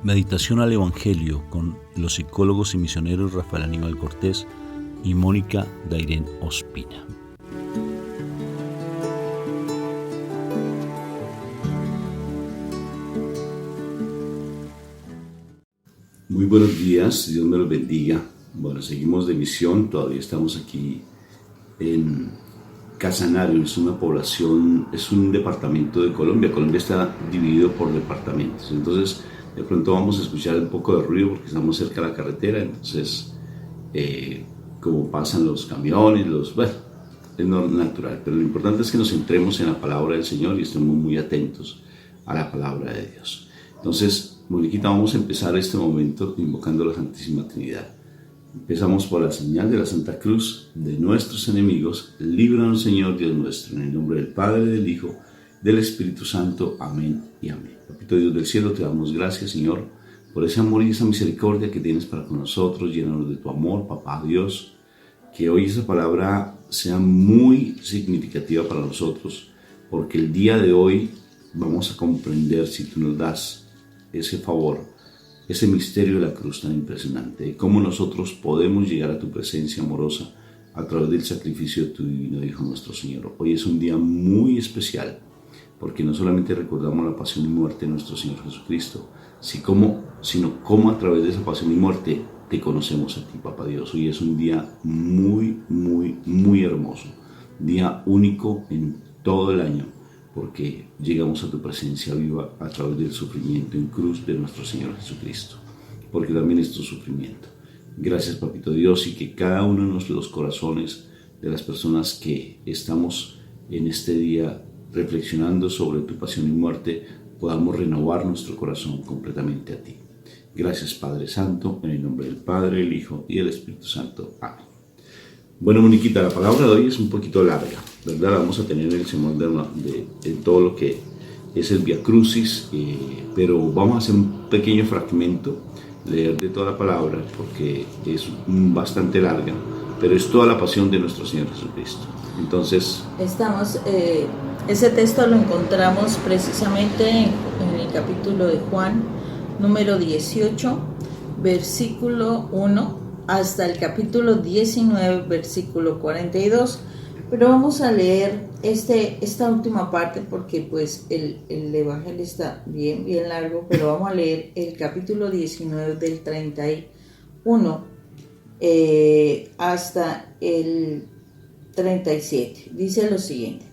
Meditación al Evangelio con los psicólogos y misioneros Rafael Aníbal Cortés y Mónica Dairén Ospina. Muy buenos días, Dios me los bendiga. Bueno, seguimos de misión, todavía estamos aquí en Casanario, es una población, es un departamento de Colombia. Colombia está dividido por departamentos, entonces de pronto vamos a escuchar un poco de ruido porque estamos cerca de la carretera, entonces como pasan los camiones, es natural, pero lo importante es que nos centremos en la palabra del Señor y estemos muy atentos a la palabra de Dios. Entonces, Moniquita, vamos a empezar este momento invocando a la Santísima Trinidad. Empezamos por la señal de la Santa Cruz de nuestros enemigos. Líbranos, Señor Dios nuestro, en el nombre del Padre, del Hijo, del Espíritu Santo. Amén y amén. Papito Dios del cielo, te damos gracias, Señor, por ese amor y esa misericordia que tienes para con nosotros. Llénanos de tu amor, Papá Dios. Que hoy esa palabra sea muy significativa para nosotros, porque el día de hoy vamos a comprender, si tú nos das ese favor, ese misterio de la cruz tan impresionante, de cómo nosotros podemos llegar a tu presencia amorosa a través del sacrificio de tu divino Hijo nuestro Señor. Hoy es un día muy especial, porque no solamente recordamos la pasión y muerte de nuestro Señor Jesucristo, sino cómo a través de esa pasión y muerte te conocemos a ti, Papá Dios. Hoy es un día muy, muy, muy hermoso, día único en todo el año, porque llegamos a tu presencia viva a través del sufrimiento en cruz de nuestro Señor Jesucristo, porque también es tu sufrimiento. Gracias, Papito Dios, y que cada uno de los corazones de las personas que estamos en este día reflexionando sobre tu pasión y muerte, podamos renovar nuestro corazón completamente a ti. Gracias, Padre Santo, en el nombre del Padre, el Hijo y el Espíritu Santo. Amén. Bueno, Moniquita, la palabra de hoy es un poquito larga, ¿verdad? Vamos a tener el sermón de todo lo que es el Vía Crucis, pero vamos a hacer un pequeño fragmento, leer de toda la palabra, porque es bastante larga, pero es toda la pasión de nuestro Señor Jesucristo. Entonces, ese texto lo encontramos precisamente en el capítulo de Juan, número 18, versículo 1, hasta el capítulo 19, versículo 42, pero vamos a leer esta última parte porque pues el evangelio está bien largo, pero vamos a leer el capítulo 19 del 31 hasta el 37. Dice lo siguiente: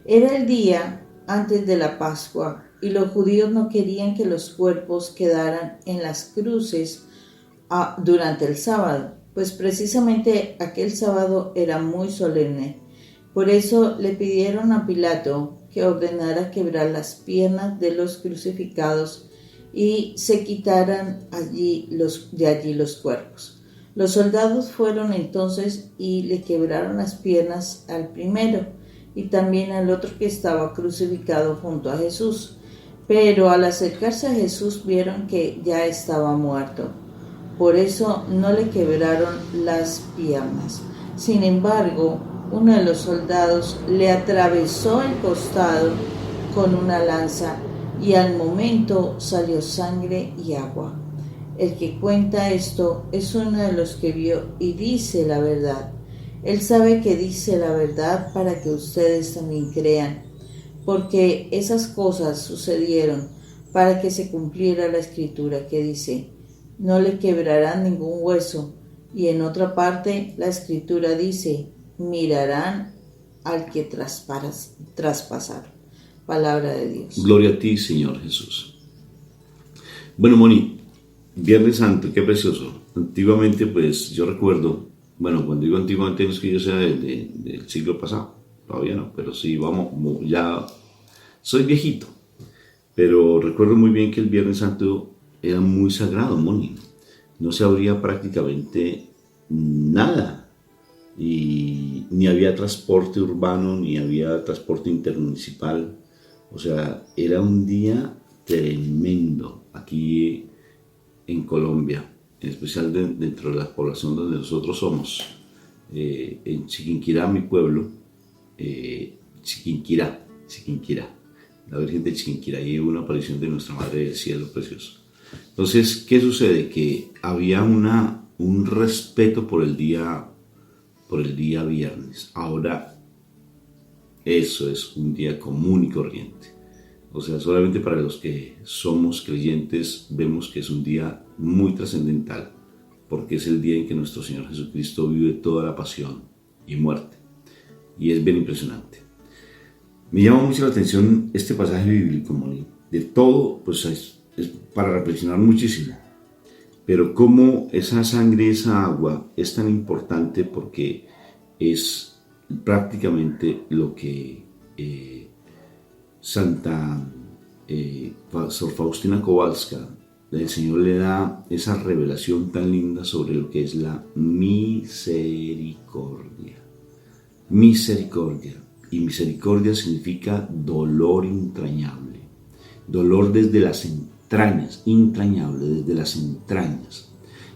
era el día antes de la Pascua y los judíos no querían que los cuerpos quedaran en las cruces durante el sábado, pues precisamente aquel sábado era muy solemne. Por eso le pidieron a Pilato que ordenara quebrar las piernas de los crucificados y se quitaran de allí los cuerpos. Los soldados fueron entonces y le quebraron las piernas al primero y también al otro que estaba crucificado junto a Jesús. Pero al acercarse a Jesús vieron que ya estaba muerto. Por eso no le quebraron las piernas. Sin embargo, uno de los soldados le atravesó el costado con una lanza y al momento salió sangre y agua. El que cuenta esto es uno de los que vio y dice la verdad. Él sabe que dice la verdad para que ustedes también crean, porque esas cosas sucedieron para que se cumpliera la escritura que dice: no le quebrarán ningún hueso. Y en otra parte la escritura dice: mirarán al que traspasaron. Palabra de Dios. Gloria a ti, Señor Jesús. Bueno, Moni, Viernes Santo, qué precioso. Antiguamente, pues yo recuerdo, bueno, cuando digo antiguamente no es que yo sea del siglo pasado, todavía no, pero sí, ya soy viejito, pero recuerdo muy bien que el Viernes Santo era muy sagrado, Moni. No se abría prácticamente nada y ni había transporte urbano, ni había transporte intermunicipal. O sea, era un día tremendo aquí en Colombia, en especial dentro de la población donde nosotros somos, en Chiquinquirá, mi pueblo, Chiquinquirá, la Virgen de Chiquinquirá, y una aparición de Nuestra Madre del Cielo precioso. Entonces, ¿qué sucede? Que había un respeto por el día viernes. Ahora eso es un día común y corriente. O sea, solamente para los que somos creyentes vemos que es un día muy trascendental, porque es el día en que nuestro Señor Jesucristo vive toda la pasión y muerte. Y es bien impresionante. Me llama mucho la atención este pasaje bíblico, Moni. De todo, pues es para reflexionar muchísimo. Pero cómo esa sangre, esa agua es tan importante, porque es prácticamente lo que Santa Sor Faustina Kowalska, el Señor le da esa revelación tan linda sobre lo que es la misericordia. Misericordia. Y misericordia significa dolor entrañable. Dolor desde las entrañas, entrañable, desde las entrañas.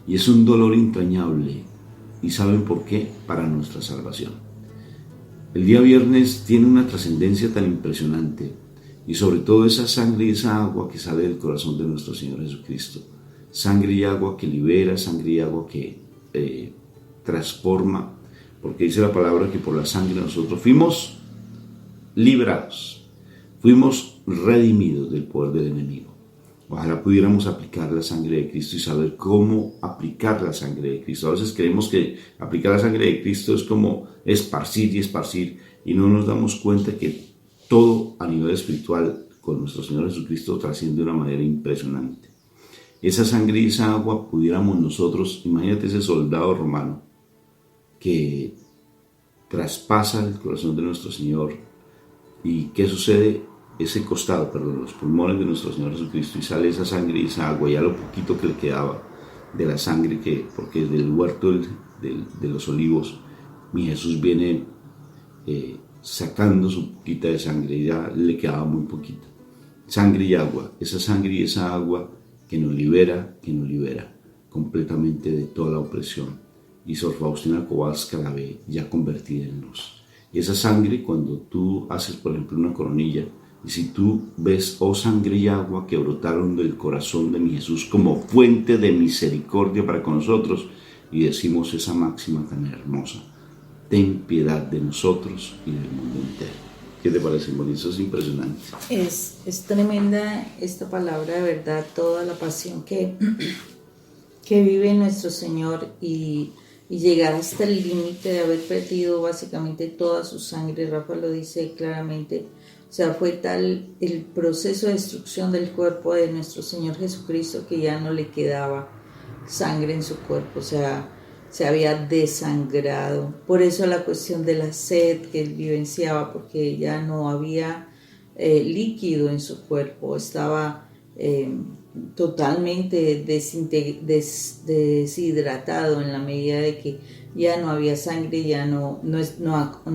Y es un dolor entrañable. ¿Y saben por qué? Para nuestra salvación. El día viernes tiene una trascendencia tan impresionante, y sobre todo esa sangre y esa agua que sale del corazón de nuestro Señor Jesucristo. Sangre y agua que libera, sangre y agua que transforma, porque dice la palabra que por la sangre nosotros fuimos liberados, fuimos redimidos del poder del enemigo. Ojalá pudiéramos aplicar la sangre de Cristo y saber cómo aplicar la sangre de Cristo. A veces creemos que aplicar la sangre de Cristo es como esparcir y esparcir, y no nos damos cuenta que todo a nivel espiritual con nuestro Señor Jesucristo trasciende de una manera impresionante. Esa sangre y esa agua pudiéramos nosotros, imagínate ese soldado romano que traspasa el corazón de nuestro Señor. ¿Y qué sucede? Ese costado, los pulmones de nuestro Señor Jesucristo, y sale esa sangre y esa agua, ya lo poquito que le quedaba de la sangre, porque del huerto de los olivos, mi Jesús viene sacando su poquita de sangre, y ya le quedaba muy poquita. Sangre y agua, esa sangre y esa agua que nos libera completamente de toda la opresión. Y Sor Faustina Kowalska la ve ya convertida en luz. Y esa sangre, cuando tú haces, por ejemplo, una coronilla, y si tú ves, oh sangre y agua que brotaron del corazón de mi Jesús como fuente de misericordia para con nosotros, y decimos esa máxima tan hermosa: ten piedad de nosotros y del mundo entero. ¿Qué te parece, Moni? Eso es impresionante. Es tremenda esta palabra, de verdad, toda la pasión que vive nuestro Señor, y llegar hasta el límite de haber perdido básicamente toda su sangre. Rafa lo dice claramente. O sea, fue tal el proceso de destrucción del cuerpo de nuestro Señor Jesucristo que ya no le quedaba sangre en su cuerpo. O sea, se había desangrado. Por eso la cuestión de la sed que él vivenciaba, porque ya no había líquido en su cuerpo. Estaba totalmente deshidratado, en la medida de que ya no había sangre, ya no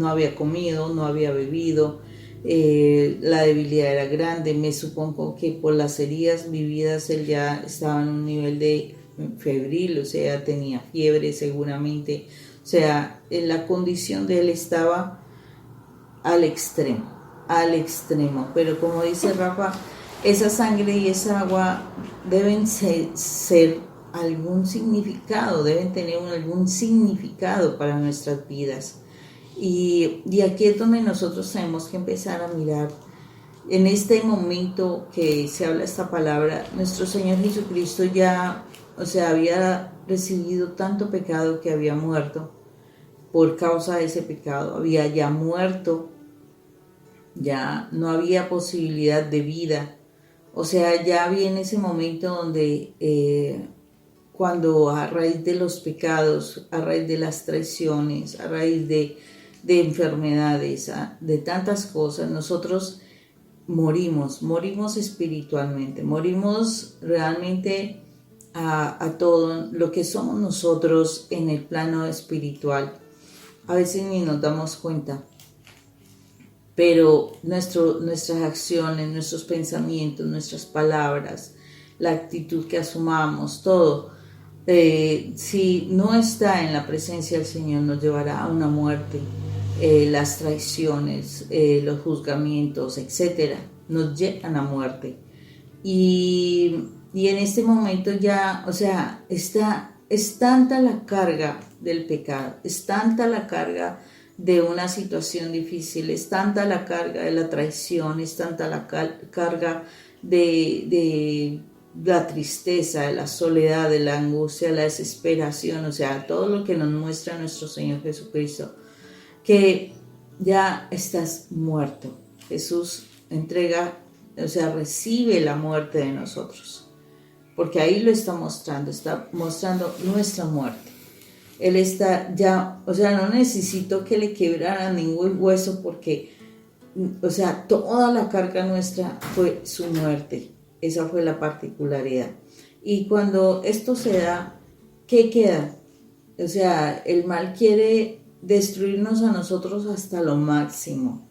había comido, no había bebido, la debilidad era grande. Me supongo que por las heridas vividas él ya estaba en un nivel de febril, o sea, tenía fiebre seguramente. O sea, la condición de él estaba al extremo, pero como dice Rafa, esa sangre y esa agua deben ser algún significado, deben tener algún significado para nuestras vidas. Y aquí es donde nosotros tenemos que empezar a mirar. En este momento que se habla esta palabra, nuestro Señor Jesucristo ya, o sea, había recibido tanto pecado que había muerto por causa de ese pecado, había ya muerto, ya no había posibilidad de vida. O sea, ya viene ese momento donde cuando a raíz de los pecados, a raíz de las traiciones, a raíz de enfermedades, de tantas cosas, nosotros morimos espiritualmente, morimos realmente a todo lo que somos nosotros en el plano espiritual. A veces ni nos damos cuenta. Pero nuestras acciones, nuestros pensamientos, nuestras palabras, la actitud que asumamos, todo, si no está en la presencia del Señor, nos llevará a una muerte. Las traiciones, los juzgamientos, etc. nos llevan a muerte. Y en este momento ya, o sea, es tanta la carga del pecado, es tanta la carga de una situación difícil, es tanta la carga de la traición, es tanta la carga de la tristeza, de la soledad, de la angustia, de la desesperación, o sea, todo lo que nos muestra nuestro Señor Jesucristo, que ya estás muerto. Jesús entrega, o sea, recibe la muerte de nosotros, porque ahí lo está mostrando nuestra muerte. Él está ya, o sea, no necesito que le quebrara ningún hueso porque, o sea, toda la carga nuestra fue su muerte. Esa fue la particularidad. Y cuando esto se da, ¿qué queda? O sea, el mal quiere destruirnos a nosotros hasta lo máximo,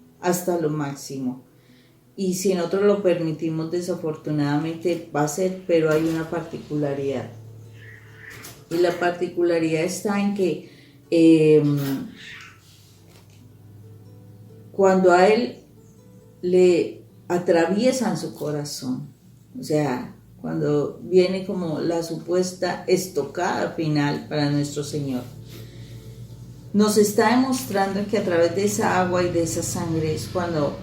Y si nosotros lo permitimos, desafortunadamente va a ser, pero hay una particularidad. Y la particularidad está en que cuando a él le atraviesan su corazón, o sea, cuando viene como la supuesta estocada final para nuestro Señor, nos está demostrando que a través de esa agua y de esa sangre es cuando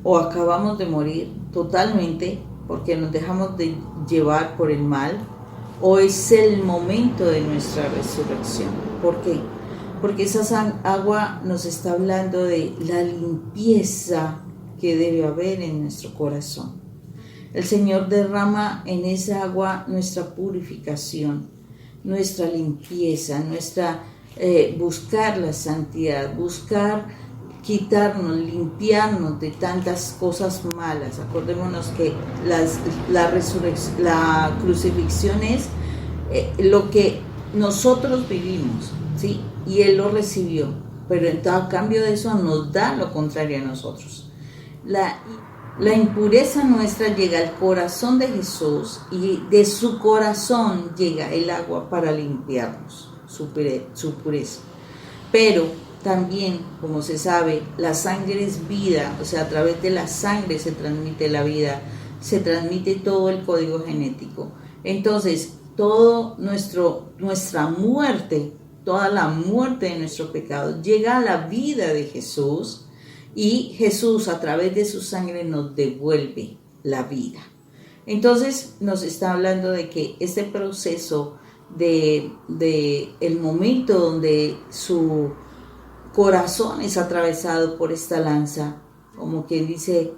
o acabamos de morir totalmente porque nos dejamos de llevar por el mal, o es el momento de nuestra resurrección. ¿Por qué? Porque esa agua nos está hablando de la limpieza que debe haber en nuestro corazón. El Señor derrama en esa agua nuestra purificación, nuestra limpieza, nuestra buscar la santidad, buscar quitarnos, limpiarnos de tantas cosas malas. Acordémonos que la crucifixión es lo que nosotros vivimos, ¿sí? Y Él lo recibió, pero a cambio de eso nos da lo contrario a nosotros. La impureza nuestra llega al corazón de Jesús y de su corazón llega el agua para limpiarnos, su pureza. Pero también, como se sabe, la sangre es vida, o sea, a través de la sangre se transmite la vida, se transmite todo el código genético. Entonces, nuestra muerte, toda la muerte de nuestro pecado llega a la vida de Jesús, y Jesús a través de su sangre nos devuelve la vida. Entonces nos está hablando de que este proceso de el momento donde su corazón es atravesado por esta lanza, como quien dice,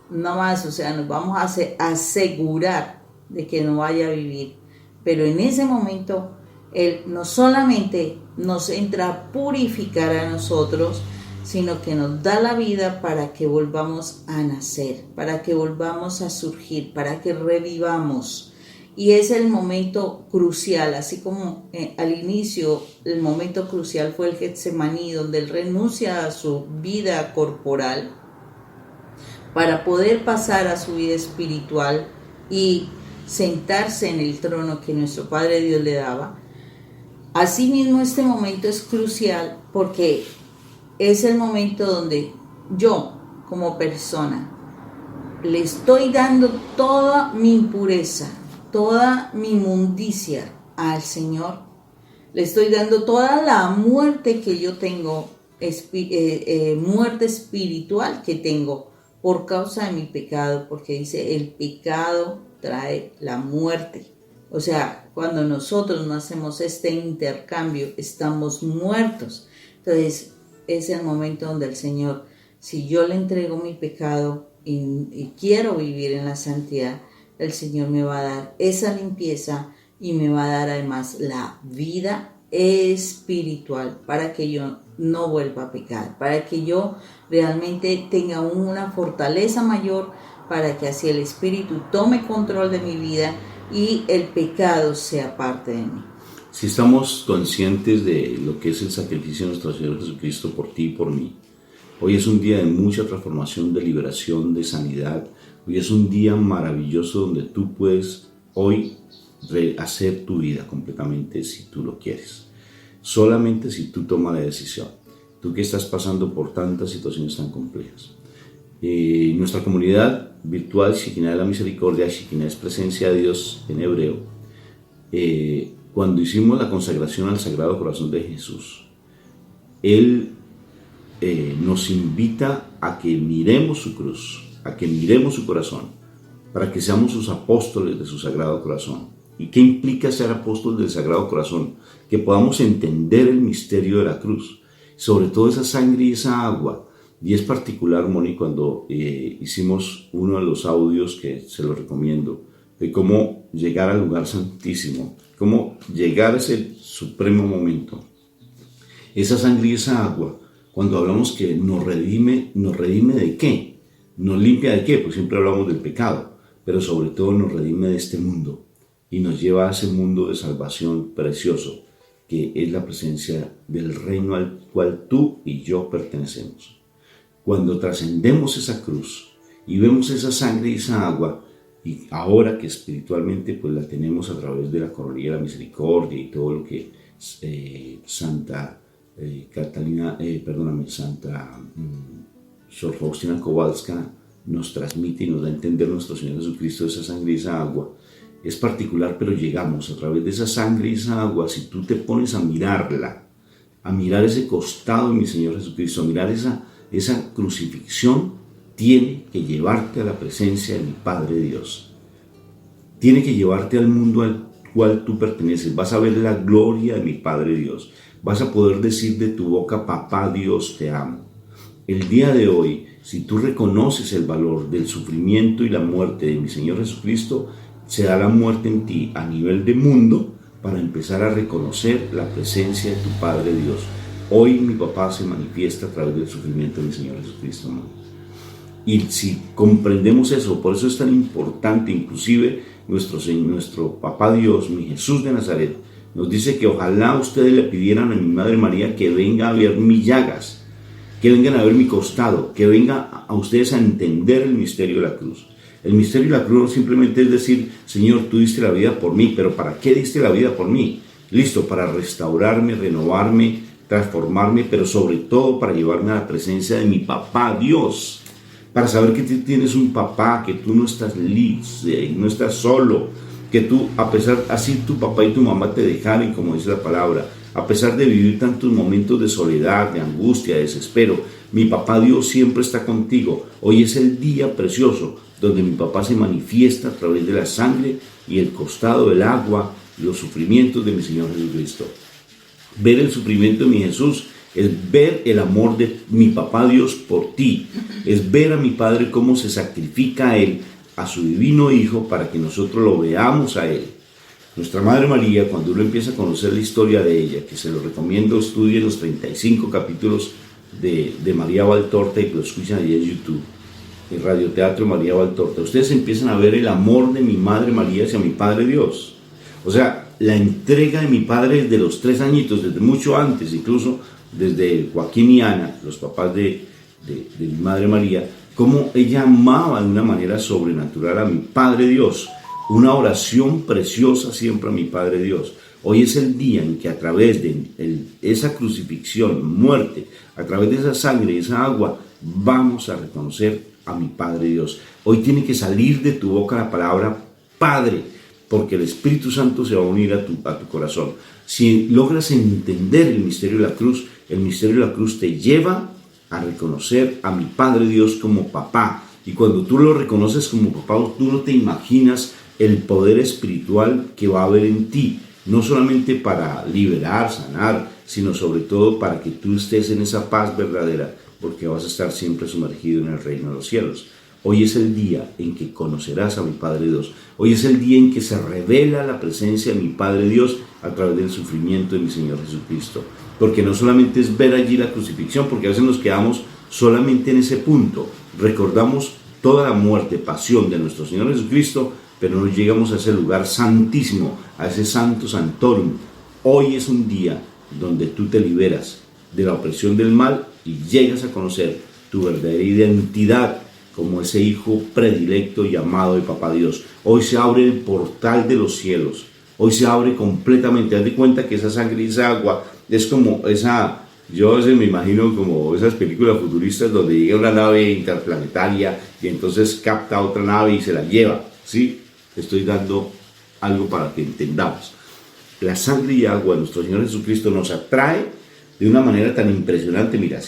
no más, o sea, nos vamos a asegurar de que no vaya a vivir. Pero en ese momento Él no solamente nos entra a purificar a nosotros, sino que nos da la vida para que volvamos a nacer, para que volvamos a surgir, para que revivamos. Y es el momento crucial, así como al inicio el momento crucial fue el Getsemaní, donde Él renuncia a su vida corporal para poder pasar a su vida espiritual y sentarse en el trono que nuestro Padre Dios le daba. Asimismo, este momento es crucial porque es el momento donde yo, como persona, le estoy dando toda mi impureza, toda mi inmundicia al Señor. Le estoy dando toda la muerte que yo tengo, muerte espiritual que tengo por causa de mi pecado, porque dice, el pecado trae la muerte. O sea, cuando nosotros no hacemos este intercambio, estamos muertos. Entonces, es el momento donde el Señor, si yo le entrego mi pecado y quiero vivir en la santidad, el Señor me va a dar esa limpieza y me va a dar además la vida espiritual para que yo no vuelva a pecar, para que yo realmente tenga una fortaleza mayor, para que así el Espíritu tome control de mi vida y el pecado sea parte de mí. Si estamos conscientes de lo que es el sacrificio de nuestro Señor Jesucristo por ti y por mí, hoy es un día de mucha transformación, de liberación, de sanidad. Hoy es un día maravilloso donde tú puedes hoy rehacer tu vida completamente si tú lo quieres. Solamente si tú tomas la decisión. Tú que estás pasando por tantas situaciones tan complejas. Nuestra comunidad virtual Shekinah de la Misericordia, Shekinah es presencia de Dios en hebreo. Cuando hicimos la consagración al Sagrado Corazón de Jesús, Él nos invita a que miremos su cruz, a que miremos su corazón, para que seamos sus apóstoles de su Sagrado Corazón. ¿Y qué implica ser apóstol del Sagrado Corazón? Que podamos entender el misterio de la cruz, sobre todo esa sangre y esa agua. Y es particular, Moni, cuando hicimos uno de los audios que se los recomiendo, de cómo llegar al lugar santísimo, cómo llegar a ese supremo momento. Esa sangre y esa agua, cuando hablamos que nos redime ¿de qué? ¿Nos limpia de qué? Pues siempre hablamos del pecado, pero sobre todo nos redime de este mundo y nos lleva a ese mundo de salvación precioso, que es la presencia del reino al cual tú y yo pertenecemos. Cuando trascendemos esa cruz y vemos esa sangre y esa agua, y ahora que espiritualmente pues la tenemos a través de la coronilla de la misericordia y todo lo que Santa Sor Faustina Kowalska nos transmite y nos da a entender nuestro Señor Jesucristo, esa sangre y esa agua, es particular, pero llegamos a través de esa sangre y esa agua. Si tú te pones a mirarla, a mirar ese costado de mi Señor Jesucristo, a mirar esa crucifixión, tiene que llevarte a la presencia de mi Padre Dios. Tiene que llevarte al mundo al cual tú perteneces. Vas a ver la gloria de mi Padre Dios. Vas a poder decir de tu boca, papá Dios, te amo. El día de hoy, si tú reconoces el valor del sufrimiento y la muerte de mi Señor Jesucristo, se da la muerte en ti a nivel de mundo para empezar a reconocer la presencia de tu Padre Dios. Hoy mi papá se manifiesta a través del sufrimiento de mi Señor Jesucristo, ¿no? Y si comprendemos eso, por eso es tan importante, inclusive nuestro papá Dios, mi Jesús de Nazaret, nos dice que ojalá ustedes le pidieran a mi Madre María que venga a ver mis llagas, que vengan a ver mi costado, que venga a ustedes a entender el misterio de la cruz. El misterio de la cruz no simplemente es decir, Señor, tú diste la vida por mí, pero ¿para qué diste la vida por mí? Listo, para restaurarme, renovarme, transformarme, pero sobre todo para llevarme a la presencia de mi papá Dios, para saber que tú tienes un papá, que tú no estás no estás solo, que tú, a pesar, así tu papá y tu mamá te dejaron, como dice la palabra, a pesar de vivir tantos momentos de soledad, de angustia, de desespero, mi papá Dios siempre está contigo. Hoy es el día precioso donde mi papá se manifiesta a través de la sangre y el costado del agua, los sufrimientos de mi Señor Jesucristo. Ver el sufrimiento de mi Jesús es ver el amor de mi papá Dios por ti, es ver a mi Padre cómo se sacrifica a Él, a su divino Hijo, para que nosotros lo veamos a Él. Nuestra Madre María, cuando uno empieza a conocer la historia de ella, que se lo recomiendo, estudien los 35 capítulos de María Valtorta y que lo escuchan allí en YouTube, el radioteatro María Valtorta, ustedes empiezan a ver el amor de mi Madre María hacia mi Padre Dios. O sea, la entrega de mi padre desde los 3 añitos, desde mucho antes, incluso desde Joaquín y Ana, los papás de mi Madre María, cómo ella amaba de una manera sobrenatural a mi Padre Dios. Una oración preciosa siempre a mi Padre Dios. Hoy es el día en que a través de esa crucifixión, muerte, a través de esa sangre y esa agua, vamos a reconocer a mi Padre Dios. Hoy tiene que salir de tu boca la palabra Padre, porque el Espíritu Santo se va a unir a tu corazón. Si logras entender el misterio de la cruz, el misterio de la cruz te lleva a reconocer a mi Padre Dios como papá. Y cuando tú lo reconoces como papá, tú no te imaginas el poder espiritual que va a haber en ti, no solamente para liberar, sanar, sino sobre todo para que tú estés en esa paz verdadera, porque vas a estar siempre sumergido en el reino de los cielos. Hoy es el día en que conocerás a mi Padre Dios. Hoy es el día en que se revela la presencia de mi Padre Dios a través del sufrimiento de mi Señor Jesucristo. Porque no solamente es ver allí la crucifixión, porque a veces nos quedamos solamente en ese punto. Recordamos toda la muerte, pasión de nuestro Señor Jesucristo, pero no llegamos a ese lugar santísimo, a ese santo santorum. Hoy es un día donde tú te liberas de la opresión del mal y llegas a conocer tu verdadera identidad como ese hijo predilecto y amado de Papá Dios. Hoy se abre el portal de los cielos. Hoy se abre completamente. Haz de cuenta que esa sangre y esa agua es como esa Yo a veces me imagino como esas películas futuristas donde llega una nave interplanetaria y entonces capta otra nave y se la lleva, ¿sí? Estoy dando algo para que entendamos. La sangre y agua de nuestro Señor Jesucristo nos atrae de una manera tan impresionante, mira,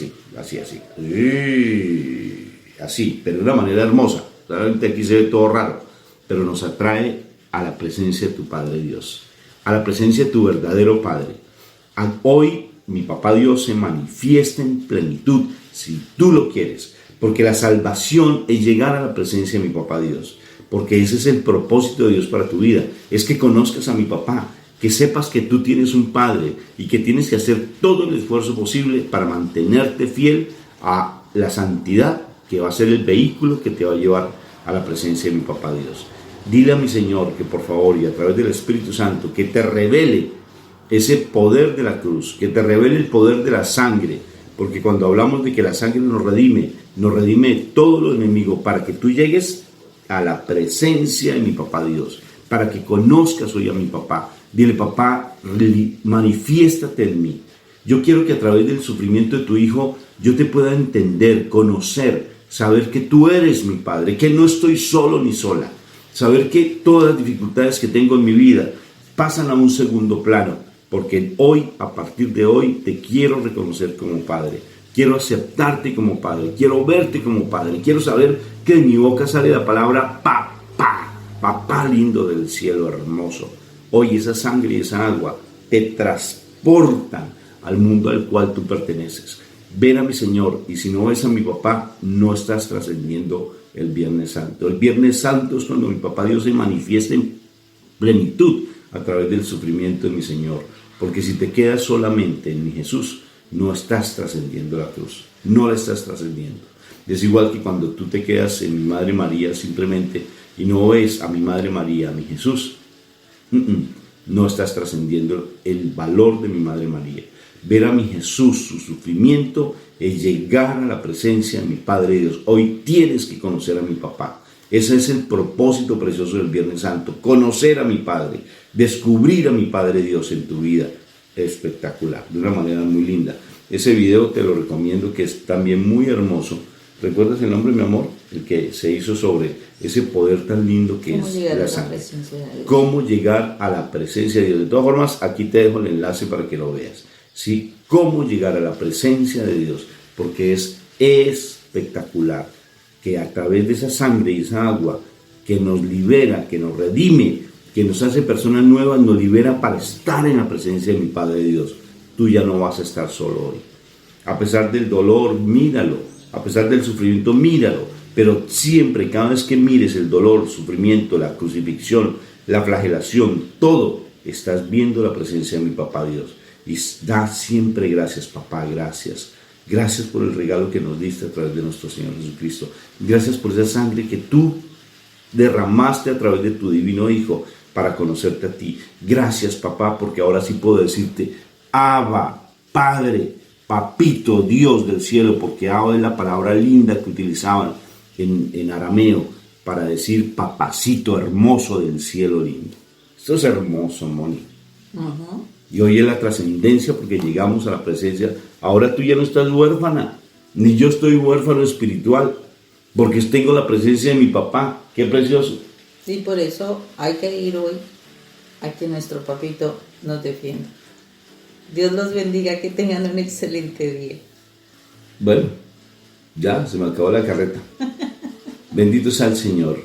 así, pero de una manera hermosa. Realmente aquí se ve todo raro, pero nos atrae a la presencia de tu Padre Dios, a la presencia de tu verdadero Padre. Hoy mi Papá Dios se manifiesta en plenitud, si tú lo quieres, porque la salvación es llegar a la presencia de mi Papá Dios, porque ese es el propósito de Dios para tu vida, es que conozcas a mi Papá, que sepas que tú tienes un Padre y que tienes que hacer todo el esfuerzo posible para mantenerte fiel a la santidad, que va a ser el vehículo que te va a llevar a la presencia de mi Papá Dios. Dile a mi Señor que por favor y a través del Espíritu Santo que te revele ese poder de la cruz, que te revele el poder de la sangre, porque cuando hablamos de que la sangre nos redime de todo lo enemigo para que tú llegues a la presencia de mi Papá Dios, para que conozcas hoy a mi Papá. Dile: Papá, manifiéstate en mí. Yo quiero que a través del sufrimiento de tu Hijo yo te pueda entender, conocer, saber que tú eres mi Padre, que no estoy solo ni sola, saber que todas las dificultades que tengo en mi vida pasan a un segundo plano, porque hoy, a partir de hoy, te quiero reconocer como Padre, quiero aceptarte como Padre, quiero verte como Padre, quiero saber que de mi boca sale la palabra papá, papá lindo del cielo hermoso. Hoy esa sangre y esa agua te transportan al mundo al cual tú perteneces. Ven a mi Señor, y si no ves a mi Papá, no estás trascendiendo el Viernes Santo. El Viernes Santo es cuando mi Papá Dios se manifiesta en plenitud a través del sufrimiento de mi Señor. Porque si te quedas solamente en mi Jesús, no estás trascendiendo la cruz, no la estás trascendiendo. Es igual que cuando tú te quedas en mi Madre María simplemente y no ves a mi Madre María, a mi Jesús, no estás trascendiendo el valor de mi Madre María. Ver a mi Jesús, su sufrimiento, es llegar a la presencia de mi Padre Dios. Hoy tienes que conocer a mi Papá. Ese es el propósito precioso del Viernes Santo, conocer a mi Padre, descubrir a mi Padre Dios en tu vida. Espectacular, de una manera muy linda. Ese video te lo recomiendo, que es también muy hermoso. ¿Recuerdas el nombre, mi amor? El que se hizo sobre ese poder tan lindo que es la sangre. Cómo llegar a la presencia de Dios. De todas formas, aquí te dejo el enlace para que lo veas. ¿Sí? Cómo llegar a la presencia de Dios, porque es espectacular que a través de esa sangre y esa agua que nos libera, que nos redime, que nos hace personas nuevas, nos libera para estar en la presencia de mi Padre Dios. Tú ya no vas a estar solo hoy. A pesar del dolor, míralo. A pesar del sufrimiento, míralo. Pero siempre, cada vez que mires el dolor, el sufrimiento, la crucifixión, la flagelación, todo, estás viendo la presencia de mi Papá Dios. Y da siempre gracias, Papá, gracias. Gracias por el regalo que nos diste a través de nuestro Señor Jesucristo. Gracias por esa sangre que tú derramaste a través de tu divino Hijo para conocerte a ti. Gracias, Papá, porque ahora sí puedo decirte Abba, Padre, Papito, Dios del cielo, porque Abba es la palabra linda que utilizaban en arameo para decir papacito hermoso del cielo lindo. Esto es hermoso, Moni. Y hoy es la trascendencia, porque llegamos a la presencia. Ahora tú ya no estás huérfana, ni yo estoy huérfano espiritual, porque tengo la presencia de mi Papá. Qué precioso. Sí, por eso hay que ir hoy a que nuestro Papito nos defienda. Dios los bendiga, que tengan un excelente día. Bueno, ya se me acabó la carreta. Bendito sea el Señor.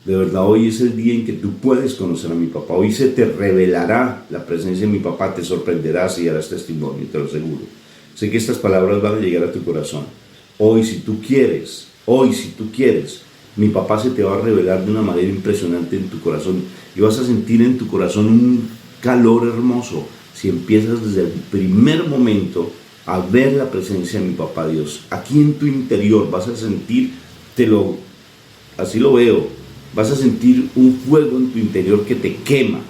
De verdad, hoy es el día en que tú puedes conocer a mi Papá. Hoy se te revelará la presencia de mi Papá, te sorprenderás y harás testimonio, te lo aseguro. Sé que estas palabras van a llegar a tu corazón. Hoy, si tú quieres, mi Papá se te va a revelar de una manera impresionante en tu corazón. Y vas a sentir en tu corazón un calor hermoso si empiezas desde el primer momento a ver la presencia de mi Papá Dios. Aquí en tu interior vas a sentir, así lo veo, vas a sentir un fuego en tu interior que te quema,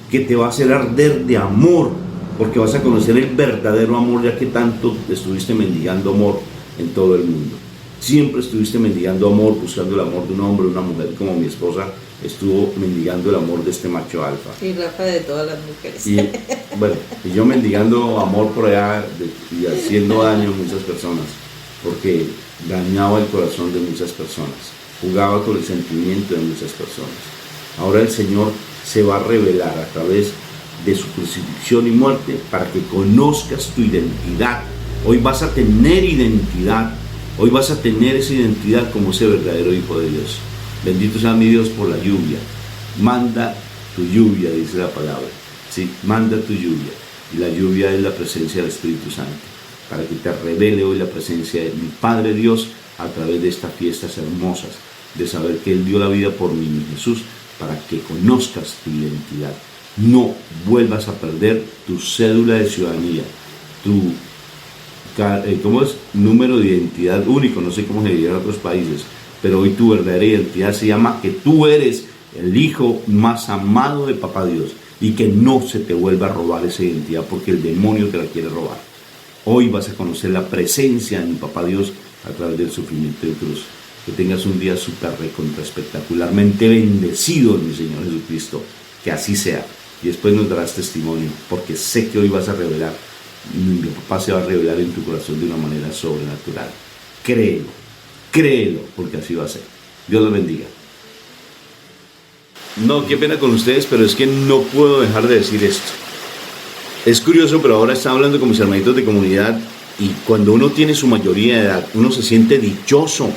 que te va a hacer arder de amor, porque vas a conocer el verdadero amor, ya que tanto estuviste mendigando amor en todo el mundo. Siempre estuviste mendigando amor, buscando el amor de un hombre, una mujer como mi esposa estuvo mendigando el amor de este macho alfa. Y Rafa de todas las mujeres. Y bueno, y yo mendigando amor por allá y haciendo daño a muchas personas, porque dañaba el corazón de muchas personas, jugaba con el sentimiento de muchas personas. Ahora el Señor se va a revelar a través de su crucifixión y muerte para que conozcas tu identidad. Hoy vas a tener identidad, hoy vas a tener esa identidad como ese verdadero Hijo de Dios. Bendito sea mi Dios por la lluvia. Manda tu lluvia, dice la palabra. Sí, manda tu lluvia. Y la lluvia es la presencia del Espíritu Santo, para que te revele hoy la presencia de mi Padre Dios a través de estas fiestas hermosas, de saber que Él dio la vida por mí, mi Jesús, para que conozcas tu identidad. No vuelvas a perder tu cédula de ciudadanía, tu número de identidad único, no sé cómo se diría en otros países, pero hoy tu verdadera identidad se llama que tú eres el hijo más amado de Papá Dios, y que no se te vuelva a robar esa identidad porque el demonio te la quiere robar. Hoy vas a conocer la presencia de mi Papá Dios a través del sufrimiento de cruz. Que tengas un día súper recontra espectacularmente bendecido en mi Señor Jesucristo, que así sea, y después nos darás testimonio, porque sé que hoy vas a revelar, mi Papá se va a revelar en tu corazón de una manera sobrenatural. Créelo, porque así va a ser. Dios los bendiga. No, qué pena con ustedes, pero es que no puedo dejar de decir esto. Es curioso, pero ahora estaba hablando con mis hermanitos de comunidad, y cuando uno tiene su mayoría de edad, uno se siente dichoso,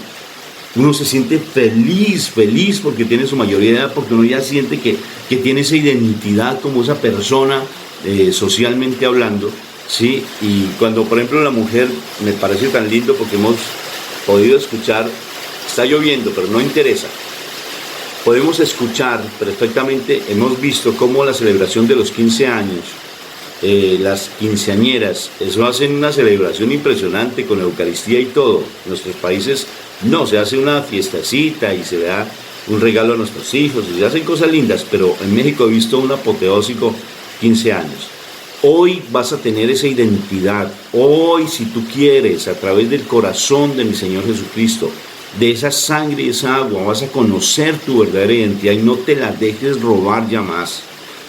uno se siente feliz porque tiene su mayoría de edad, porque uno ya siente que tiene esa identidad como esa persona, socialmente hablando, ¿sí? Y cuando, por ejemplo, la mujer, me parece tan lindo porque hemos podido escuchar, está lloviendo, pero no interesa. Podemos escuchar perfectamente, hemos visto cómo la celebración de los 15 años, las quinceañeras, eso hacen una celebración impresionante con Eucaristía y todo. En nuestros países no, se hace una fiestecita y se le da un regalo a nuestros hijos y se hacen cosas lindas, pero en México he visto un apoteósico 15 años. Hoy vas a tener esa identidad, hoy si tú quieres, a través del corazón de mi Señor Jesucristo, de esa sangre y esa agua, vas a conocer tu verdadera identidad y no te la dejes robar ya más,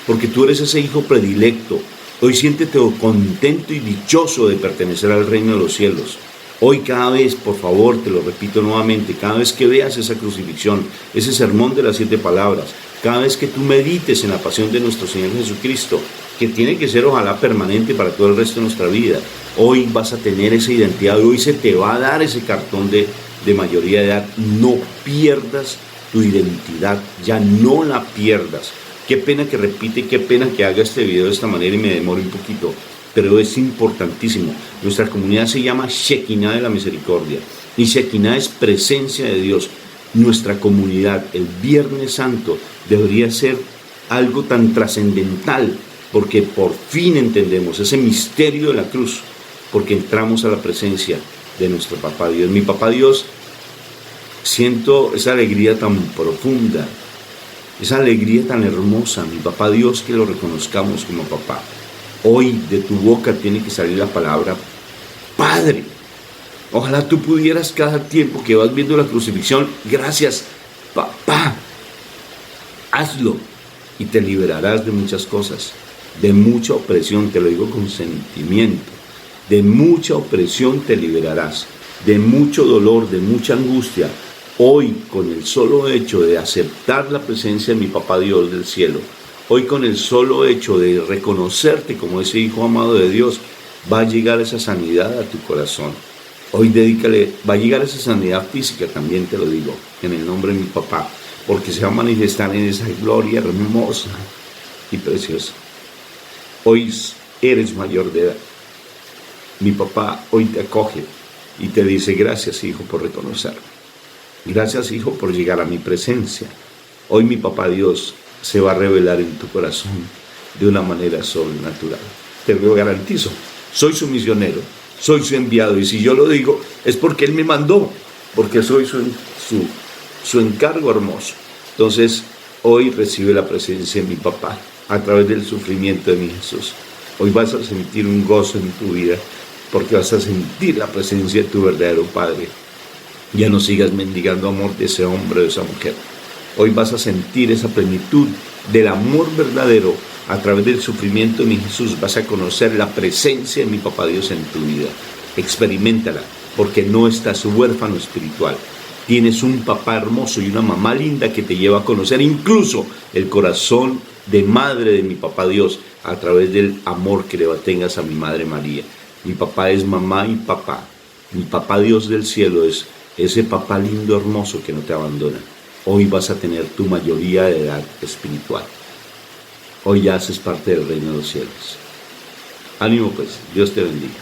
porque tú eres ese hijo predilecto. Hoy siéntete contento y dichoso de pertenecer al reino de los cielos. Hoy cada vez, por favor, te lo repito nuevamente, cada vez que veas esa crucifixión, ese sermón de las 7 palabras, cada vez que tú medites en la pasión de nuestro Señor Jesucristo, que tiene que ser ojalá permanente para todo el resto de nuestra vida, hoy vas a tener esa identidad, hoy se te va a dar ese cartón de mayoría de edad. No pierdas tu identidad, ya no la pierdas. Qué pena que repite, qué pena que haga este video de esta manera y me demore un poquito, pero es importantísimo. Nuestra comunidad se llama Shekinah de la Misericordia, y Shekinah es presencia de Dios. Nuestra comunidad, el Viernes Santo, debería ser algo tan trascendental, porque por fin entendemos ese misterio de la cruz, porque entramos a la presencia de nuestro Papá Dios. Mi Papá Dios, siento esa alegría tan profunda, esa alegría tan hermosa, mi Papá Dios, que lo reconozcamos como papá. Hoy de tu boca tiene que salir la palabra Padre. Ojalá tú pudieras cada tiempo que vas viendo la crucifixión, gracias papá, hazlo y te liberarás de muchas cosas, de mucha opresión, te lo digo con sentimiento, de mucha opresión te liberarás, de mucho dolor, de mucha angustia. Hoy, con el solo hecho de aceptar la presencia de mi Papá Dios del cielo, hoy con el solo hecho de reconocerte como ese hijo amado de Dios, va a llegar esa sanidad a tu corazón. Hoy va a llegar esa sanidad física, también te lo digo, en el nombre de mi Papá, porque se va a manifestar en esa gloria hermosa y preciosa. Hoy eres mayor de edad. Mi Papá hoy te acoge y te dice: gracias, hijo, por reconocerme. Gracias, hijo, por llegar a mi presencia. Hoy mi Papá Dios se va a revelar en tu corazón de una manera sobrenatural. Te lo garantizo. Soy su misionero, soy su enviado, y si yo lo digo es porque Él me mandó, porque soy su encargo hermoso. Entonces, hoy recibe la presencia de mi Papá a través del sufrimiento de mi Jesús. Hoy vas a sentir un gozo en tu vida, porque vas a sentir la presencia de tu verdadero Padre. Ya no sigas mendigando amor de ese hombre o de esa mujer. Hoy vas a sentir esa plenitud del amor verdadero a través del sufrimiento de mi Jesús. Vas a conocer la presencia de mi Papá Dios en tu vida. Experiméntala, porque no estás huérfano espiritual. Tienes un papá hermoso y una mamá linda que te lleva a conocer incluso el corazón de madre de mi Papá Dios a través del amor que le tengas a mi Madre María. Mi papá es mamá y papá. Mi Papá Dios del cielo es ese papá lindo, hermoso que no te abandona. Hoy vas a tener tu mayoría de edad espiritual. Hoy ya haces parte del reino de los cielos. Ánimo pues, Dios te bendiga.